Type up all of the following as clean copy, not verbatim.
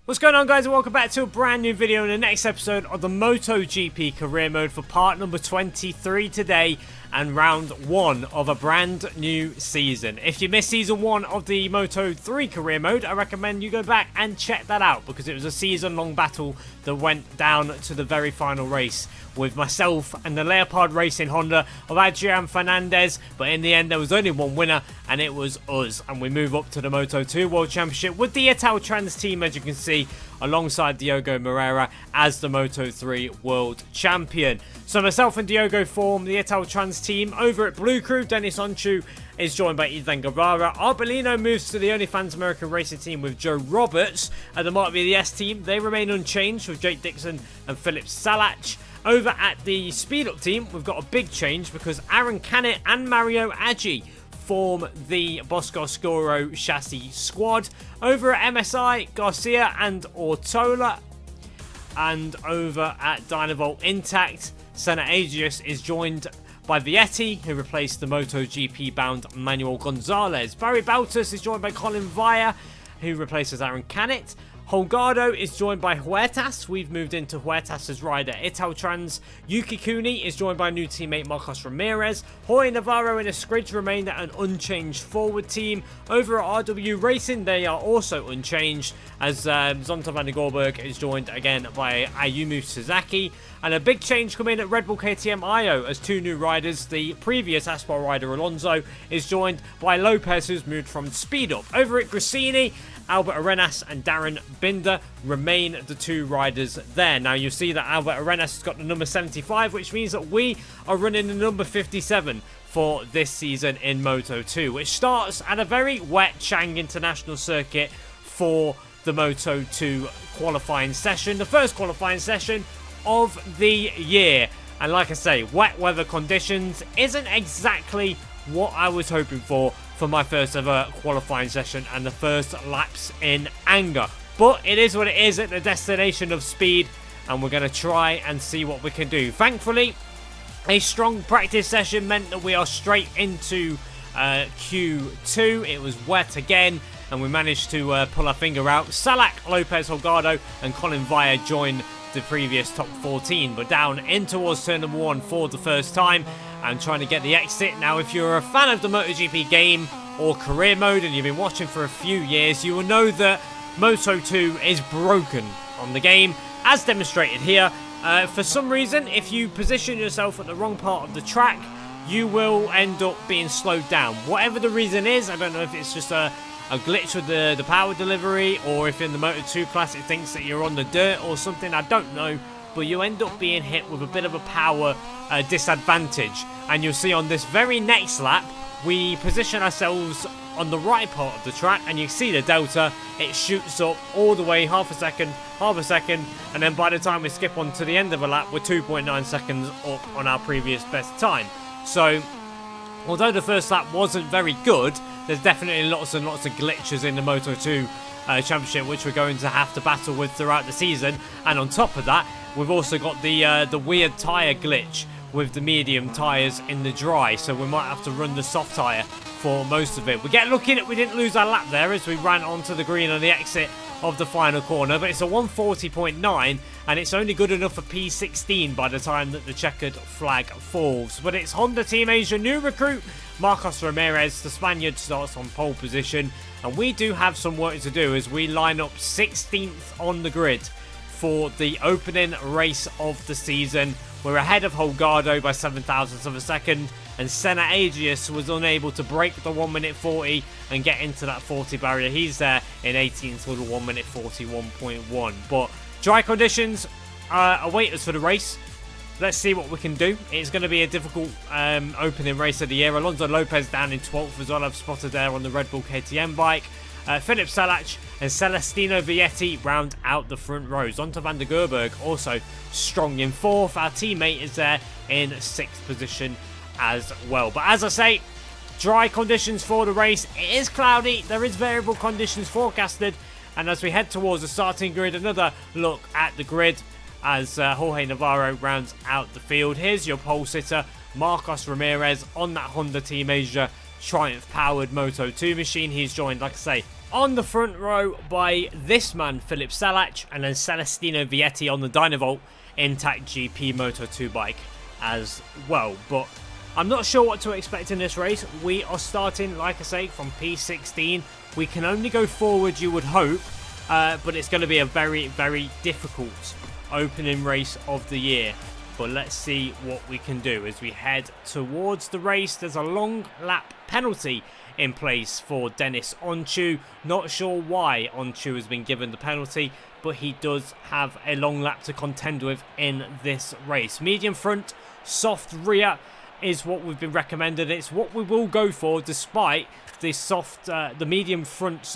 What's going on, guys, and welcome back to a brand new video in the next episode of the MotoGP career mode for part number 23 today and round 1 of a brand new season. If you missed season 1 of the Moto3 career mode, I recommend you go back and check that out because it was a season-long battle that went down to the very final race with myself and the Leopard Racing Honda of Adrian Fernandez, but in the end there was only one winner and it was us, and we move up to the Moto2 World Championship with the Italtrans team, as you can see, alongside Diogo Moreira as the Moto3 World Champion. So myself and Diogo form the Italtrans team. Over at Blue Crew, Dennis Onchu is joined by Ethan Guevara. Arbolino moves to the OnlyFans American Racing team with Joe Roberts. The Mark VDS team, they remain unchanged with Jake Dixon and Philip Salach. Over at the Speed Up team, we've got a big change because Aaron Canet and Mario Aggi form the Bosco chassis squad. Over at MSI, Garcia and Ortola. And over at Dynavolt Intact, Senna Agius is joined by Vietti, who replaced the MotoGP bound Manuel Gonzalez. Barry Baltus is joined by Colin Vaya, who replaces Aaron Canet. Holgado is joined by Huertas. We've moved into Huertas' rider Italtrans. Yuki Kuni is joined by new teammate Marcos Ramirez. Jorge Navarro and Escridge remain an unchanged forward team. Over at RW Racing, they are also unchanged as Zonta van der Gorberg is joined again by Ayumu Sasaki. And a big change coming at Red Bull KTM IO as two new riders. The previous Aspar rider Alonso is joined by Lopez, who's moved from Speed Up. Over at Grassini, Albert Arenas and Darren Binder remain the two riders there. Now you see that Albert Arenas has got the number 75, which means that we are running the number 57 for this season in Moto2, which starts at a very wet Chang International Circuit for the Moto2 qualifying session, the first qualifying session of the year. And like I say, wet weather conditions isn't exactly what I was hoping for my first ever qualifying session and the first laps in anger. But it is what it is at the destination of speed, and we're going to try and see what we can do. Thankfully, a strong practice session meant that we are straight into Q2. It was wet again, and we managed to pull our finger out. Salak, Lopez, Holgado, and Colin Vaya joined the previous top 14, but down in towards turn number 1 for the first time and trying to get the exit. Now, if you're a fan of the MotoGP game or career mode and you've been watching for a few years, you will know that Moto2 is broken on the game, as demonstrated here. For some reason, if you position yourself at the wrong part of the track, you will end up being slowed down. Whatever the reason is, I don't know if it's just a glitch with the power delivery, or if in the Moto2 class it thinks that you're on the dirt or something, I don't know, but you end up being hit with a bit of a power disadvantage. And you'll see on this very next lap, we position ourselves on the right part of the track, and you see the delta, it shoots up all the way half a second, and then by the time we skip on to the end of a lap, we're 2.9 seconds up on our previous best time. So although the first lap wasn't very good, there's definitely lots and lots of glitches in the Moto2 Championship, which we're going to have to battle with throughout the season. And on top of that, we've also got the weird tyre glitch with the medium tyres in the dry, so we might have to run the soft tyre for most of it. We get lucky that we didn't lose our lap there as we ran onto the green on the exit of the final corner, but it's a 140.9 and it's only good enough for P16 by the time that the checkered flag falls. But it's Honda Team Asia new recruit Marcos Ramirez. The Spaniard starts on pole position, and we do have some work to do as we line up 16th on the grid for the opening race of the season. We're ahead of Holgado by 7 thousandths of a second, and Senna Agius was unable to break the 1 minute 40 and get into that 40 barrier. He's there in 18th with a 1 minute 41.1. But dry conditions await us for the race. Let's see what we can do. It's going to be a difficult opening race of the year. Alonso Lopez down in 12th as well, I've spotted there on the Red Bull KTM bike. Philip Salach and Celestino Vietti round out the front row. Zonta van der Gerberg also strong in 4th. Our teammate is there in 6th position as well. But as I say, dry conditions for the race. It is cloudy. There is variable conditions forecasted. And as we head towards the starting grid, another look at the grid as Jorge Navarro rounds out the field. Here's your pole sitter, Marcos Ramirez, on that Honda Team Asia Triumph powered Moto2 machine. He's joined, like I say, On the front row by this man, Filip Salac, and then Celestino Vietti on the Dynavolt Intact GP Moto2 bike as well. But I'm not sure what to expect in this race. We are starting, like I say, from P16. We can only go forward, you would hope, but it's going to be a very, very difficult opening race of the year. But let's see what we can do as we head towards the race. There's a long lap penalty in place for Dennis Onchu. Not sure why Onchu has been given the penalty, but he does have a long lap to contend with in this race. Medium front, soft rear is what we've been recommended. It's what we will go for, despite the medium front,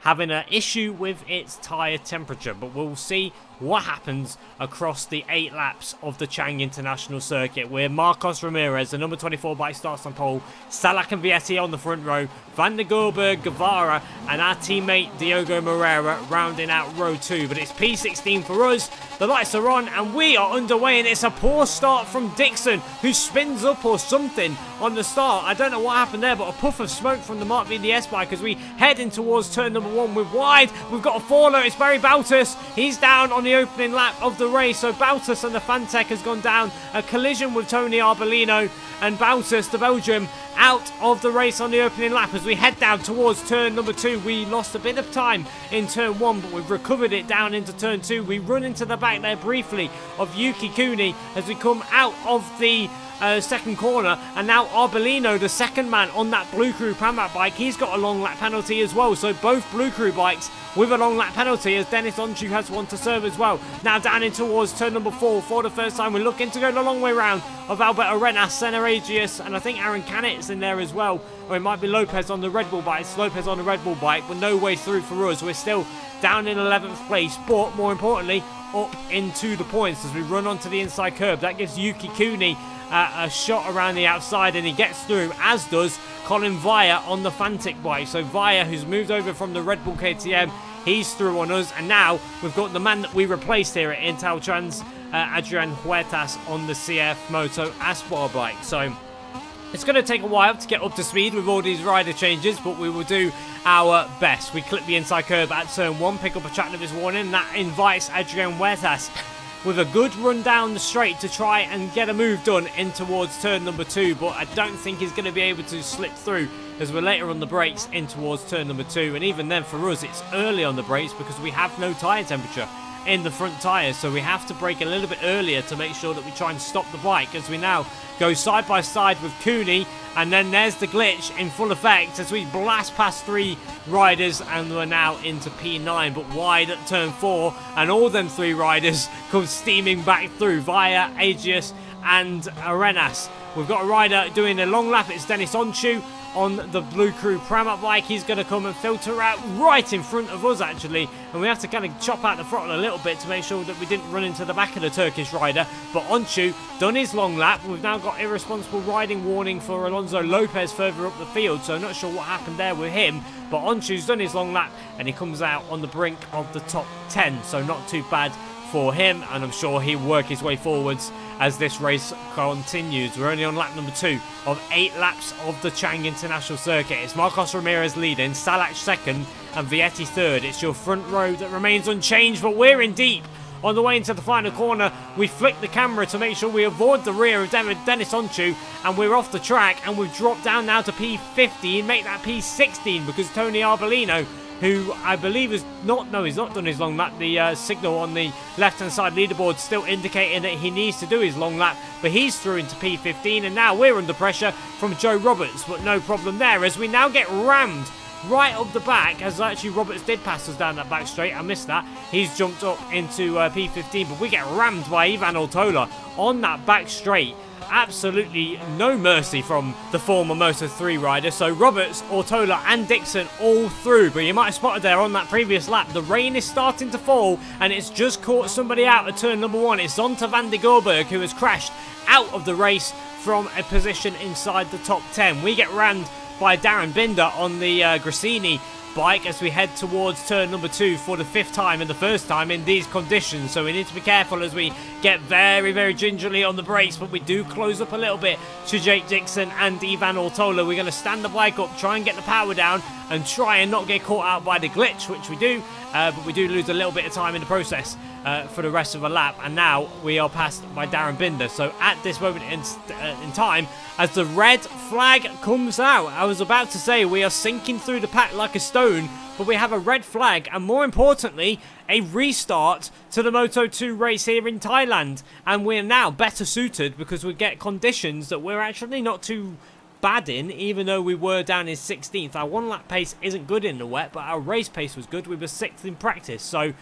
having an issue with its tyre temperature. But we'll see what happens across the 8 laps of the Chang International Circuit, where Marcos Ramirez, the number 24 bike, starts on pole, Salac and Vietti on the front row, Van der Gerberg, Guevara, and our teammate Diogo Moreira rounding out row 2. But it's P16 for us. The lights are on and we are underway, and it's a poor start from Dixon, who spins up or something on the start. I don't know what happened there, but a puff of smoke from the Mark VDS bike as we head in towards turn number 1. We're wide. We've got a faller. It's Barry Bautas. He's down on the opening lap of the race. So Bautas and the Fantech has gone down. A collision with Tony Arbolino, and Bautas, the Belgium, out of the race on the opening lap. As we head down towards turn number 2, we lost a bit of time in turn 1, but we've recovered it down into turn 2. We run into the back there briefly of Yuki Kuni as we come out of the second corner, and now Arbolino, the second man on that Blue Crew Pramac bike, he's got a long lap penalty as well. So both Blue Crew bikes with a long lap penalty, as Dennis Onchu has one to serve as well. Now down in towards turn number 4 for the first time. We're looking to go the long way round of Alberto Arenas, Senna Agius, and I think Aaron Cannett's in there as well. Or it might be Lopez on the Red Bull bike. It's Lopez on the Red Bull bike, but no way through for us. We're still down in 11th place, but more importantly, up into the points as we run onto the inside curb. That gives Yuki Kuni a shot around the outside, and he gets through, as does Colin Via on the Fantic bike. So Via, who's moved over from the Red Bull KTM, he's through on us, and now we've got the man that we replaced here at Intel Trans, Adrian Huertas, on the CF Moto Aspar bike. So it's going to take a while to get up to speed with all these rider changes, but we will do our best. We clip the inside curb at turn 1, pick up a track novice warning, and that invites Adrian Huertas with a good run down the straight to try and get a move done in towards turn number 2, but I don't think he's going to be able to slip through as we're later on the brakes in towards turn number 2. And even then for us, it's early on the brakes because we have no tyre temperature in the front tyres, so we have to brake a little bit earlier to make sure that we try and stop the bike as we now go side by side with Cooney. And then there's the glitch in full effect as we blast past 3 riders, and we're now into P9, but wide at turn 4, and all them 3 riders come steaming back through via Agius and Arenas. We've got a rider doing a long lap. It's Dennis Onchu on the Blue Crew Pramac bike. He's going to come and filter out right in front of us, actually, and we have to kind of chop out the throttle a little bit to make sure that we didn't run into the back of the Turkish rider. But Onchu done his long lap. We've now got irresponsible riding warning for Alonso Lopez further up the field, so I'm not sure what happened there with him, but Onchu's done his long lap and he comes out on the brink of the top 10, so not too bad for him, and I'm sure he'll work his way forwards as this race continues. We're only on lap number 2 of 8 laps of the Chang International Circuit. It's Marcos Ramirez leading, Salac second, and Vietti third. It's your front row that remains unchanged, but we're in deep. On the way into the final corner, we flick the camera to make sure we avoid the rear of Dennis Onchu, and we're off the track, and we've dropped down now to P15, make that P16, because Tony Arbolino, who I believe is he's not done his long lap. The signal on the left-hand side leaderboard still indicating that he needs to do his long lap, but he's through into P15, and now we're under pressure from Joe Roberts, but no problem there as we now get rammed right up the back, as actually Roberts did pass us down that back straight. I missed that. He's jumped up into P15, but we get rammed by Ivan Ortola on that back straight. Absolutely no mercy from the former Moto3 rider. So Roberts, Ortola and Dixon all through, but you might have spotted there on that previous lap, the rain is starting to fall and it's just caught somebody out at turn number 1. It's Zonta van der Gerberg, who has crashed out of the race from a position inside the top 10. We get rammed by Darren Binder on the Grassini bike as we head towards turn number 2 for the 5th time and the first time in these conditions, so we need to be careful as we get very, very gingerly on the brakes, but we do close up a little bit to Jake Dixon and Ivan Ortola. We're going to stand the bike up, try and get the power down, and try and not get caught out by the glitch, which we do, but we do lose a little bit of time in the process for the rest of the lap, and now we are passed by Darren Binder. So at this moment in time, as the red flag comes out, I was about to say we are sinking through the pack like a stone, but we have a red flag, and more importantly, a restart to the Moto2 race here in Thailand, and we're now better suited because we get conditions that we're actually not too bad in, even though we were down in 16th. Our one lap pace isn't good in the wet, but our race pace was good. We were 6th in practice, so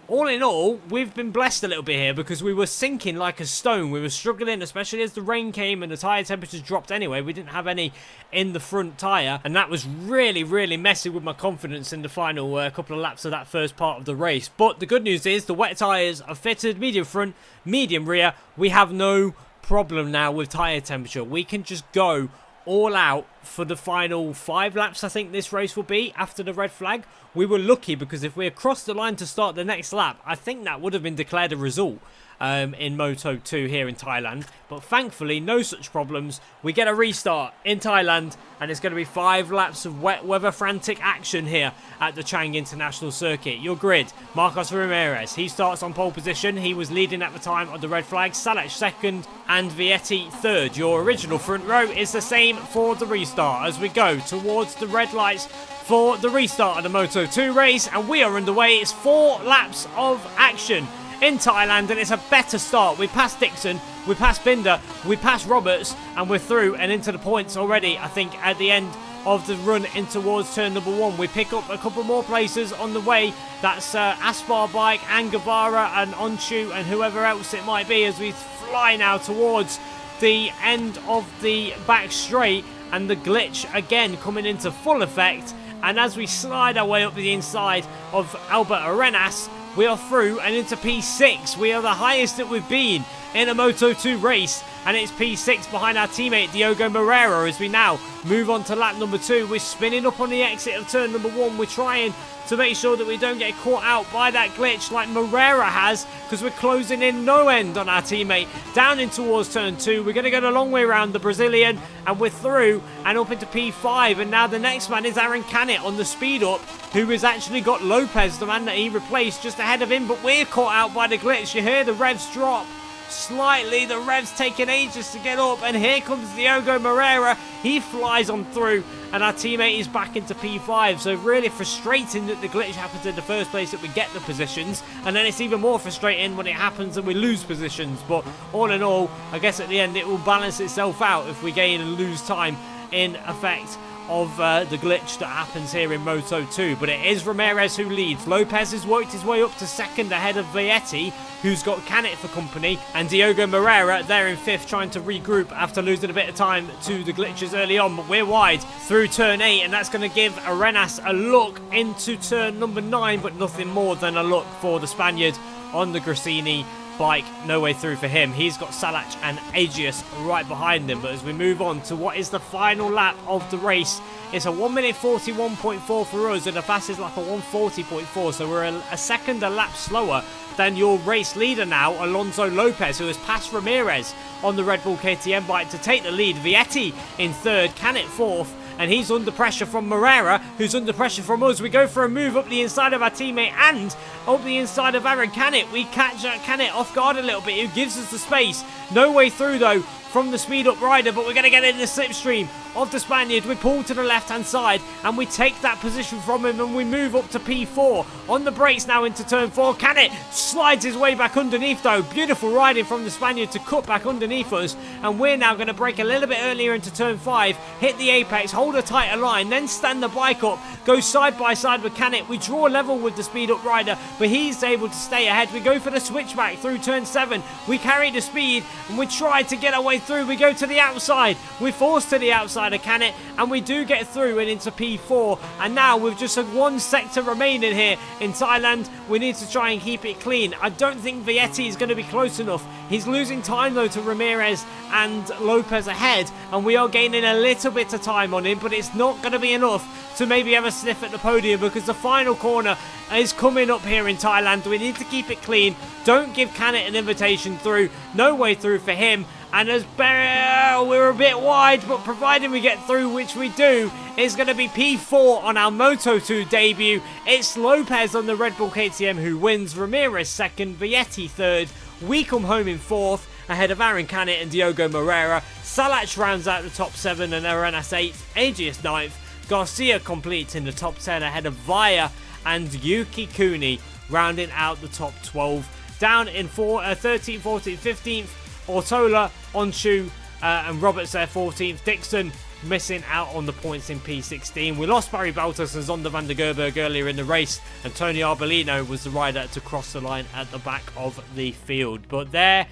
all in all, we've been blessed a little bit here because we were sinking like a stone. We were struggling, especially as the rain came and the tyre temperatures dropped anyway. We didn't have any in the front tyre, and that was really, really messing with my confidence in the final couple of laps of that first part of the race. But the good news is the wet tyres are fitted, medium front, medium rear. We have no problem now with tyre temperature. We can just go all out for the final 5 laps, I think this race will be, after the red flag. We were lucky because if we had crossed the line to start the next lap, I think that would have been declared a result in Moto2 here in Thailand. But thankfully, no such problems. We get a restart in Thailand, and it's going to be 5 laps of wet weather frantic action here at the Chang International Circuit. Your grid, Marcos Ramirez, he starts on pole position. He was leading at the time of the red flag. Salach second and Vietti third. Your original front row is the same for the restart as we go towards the red lights for the restart of the Moto2 race, and we are underway. It's 4 laps of action in Thailand, and it's a better start. We passed Dixon, we passed Binder, we passed Roberts, and we're through and into the points already. I think at the end of the run in towards turn number 1, we pick up a couple more places on the way. That's Aspar Bike and Guevara and Onshu and whoever else it might be, as we fly now towards the end of the back straight, and the glitch again coming into full effect. And as we slide our way up the inside of Albert Arenas, we are through and into P6. We are the highest that we've been in a Moto2 race, and it's P6 behind our teammate Diogo Moreira as we now move on to lap number 2. We're spinning up on the exit of turn number 1. We're trying to make sure that we don't get caught out by that glitch like Moreira has, because we're closing in no end on our teammate down in towards turn 2. We're going to go the long way around the Brazilian, and we're through and up into P5. And now the next man is Aaron Canet on the speed up, who has actually got Lopez, the man that he replaced, just ahead of him, but we're caught out by the glitch. You hear the revs drop slightly, the revs taking ages to get up, and here comes Diogo Moreira. He flies on through, and our teammate is back into P5. So really frustrating that the glitch happens in the first place, that we get the positions, and then it's even more frustrating when it happens and we lose positions. But all in all, I guess at the end it will balance itself out if we gain and lose time in effect of the glitch that happens here in Moto2. But it is Ramirez who leads. Lopez has worked his way up to second ahead of Vietti, who's got Canet for company, and Diogo Moreira there in 5th, trying to regroup after losing a bit of time to the glitches early on. But we're wide through turn 8, and that's going to give Arenas a look into turn number 9, but nothing more than a look for the Spaniard on the Grassini bike. No way through for him. He's got Salach and Agius right behind him. But as we move on to what is the final lap of the race, it's a 1 minute 41.4 for us, and the fastest lap a 140.4, so we're a second a lap slower than your race leader now, Alonso Lopez, who has passed Ramirez on the Red Bull KTM bike to take the lead. Vietti in 3rd, Canet 4th, and he's under pressure from Moreira, who's under pressure from us. We go for a move up the inside of our teammate and up the inside of Aaron Canet. We catch Canet off guard a little bit, who gives us the space. No way through though from the speed up rider, but we're going to get in the slipstream of the Spaniard. We pull to the left hand side and we take that position from him, and we move up to P4 on the brakes now into turn 4. Canet slides his way back underneath though. Beautiful riding from the Spaniard to cut back underneath us, and we're now going to brake a little bit earlier into turn 5, hit the apex, hold a tighter line, then stand the bike up, go side by side with Canet. We draw level with the speed up rider, but he's able to stay ahead. We go for the switchback through turn 7. We carry the speed and we try to get our way through. We go to the outside, we're forced to the outside of Canet, and we do get through and into P4. And now with just one sector remaining here in Thailand, we need to try and keep it clean. I don't think Vietti is going to be close enough. He's losing time though to Ramirez and Lopez ahead, and we are gaining a little bit of time on him, but it's not going to be enough to maybe have a sniff at the podium, because the final corner is coming up here in Thailand. We need to keep it clean. Don't give Canet an invitation through. No way through for him. And as we're a bit wide, but providing we get through, which we do, it's going to be P4 on our Moto2 debut. It's Lopez on the Red Bull KTM who wins, Ramirez second, Vietti third, we come home in fourth, ahead of Aaron Canet and Diogo Moreira. Salach rounds out the top 7 and Arenas 8th, Agius 9th, Garcia completes in the top 10 ahead of Vaya and Yuki Kuni rounding out the top 12. Down in 13th, 14th, 15th, Ortola, Onshu and Roberts there 14th. Dixon missing out on the points in P16. We lost Barry Baltus and Zonda van der Gerberg earlier in the race, and Tony Arbolino was the rider to cross the line at the back of the field. But there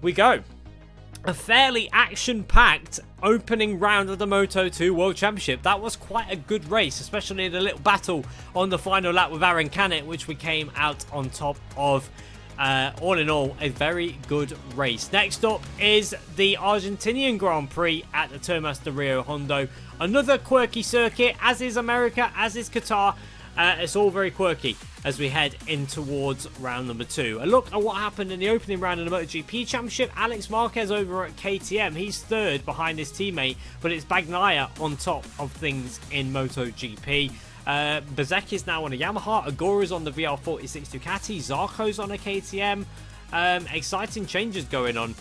we go. A fairly action-packed opening round of the Moto2 World Championship. That was quite a good race, especially the little battle on the final lap with Aaron Canet, which we came out on top of. All in all, a very good race. Next up is the Argentinian Grand Prix at the Termas de Rio Hondo. Another quirky circuit, as is America, as is Qatar. It's all very quirky as we head in towards round number 2. A look at what happened in the opening round of the MotoGP Championship. Alex Marquez over at KTM. He's third behind his teammate, but it's Bagnaia on top of things in MotoGP. Bezek is now on a Yamaha, Agura's on the VR46 Ducati, Zarco's on a KTM. Exciting changes going on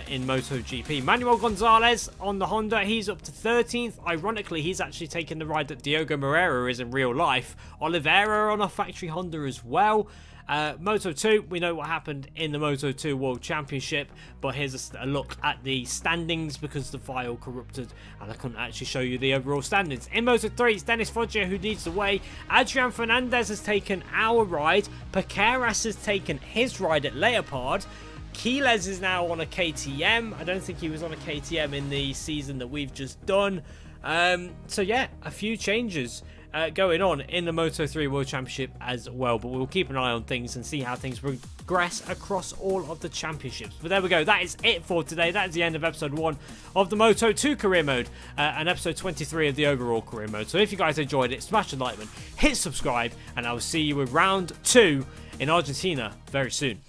in MotoGP. Manuel Gonzalez on the Honda, he's up to 13th. Ironically, he's actually taken the ride that Diogo Moreira is in real life. Oliveira on a factory Honda as well. Moto2, we know what happened in the Moto2 World Championship, but here's a look at the standings because the file corrupted and I couldn't actually show you the overall standings. In Moto3, it's Dennis Foggia who leads the way. Adrian Fernandez has taken our ride. Paqueras has taken his ride at Leopard. Quiles is now on a KTM. I don't think he was on a KTM in the season that we've just done. So yeah, a few changes going on in the Moto3 World Championship as well, but we'll keep an eye on things and see how things progress across all of the championships. But there we go, that is it for today. That is the end of episode 1 of the Moto2 career mode and episode 23 of the overall career mode. So if you guys enjoyed it, smash the like button, hit subscribe, and I will see you with round 2 in Argentina very soon.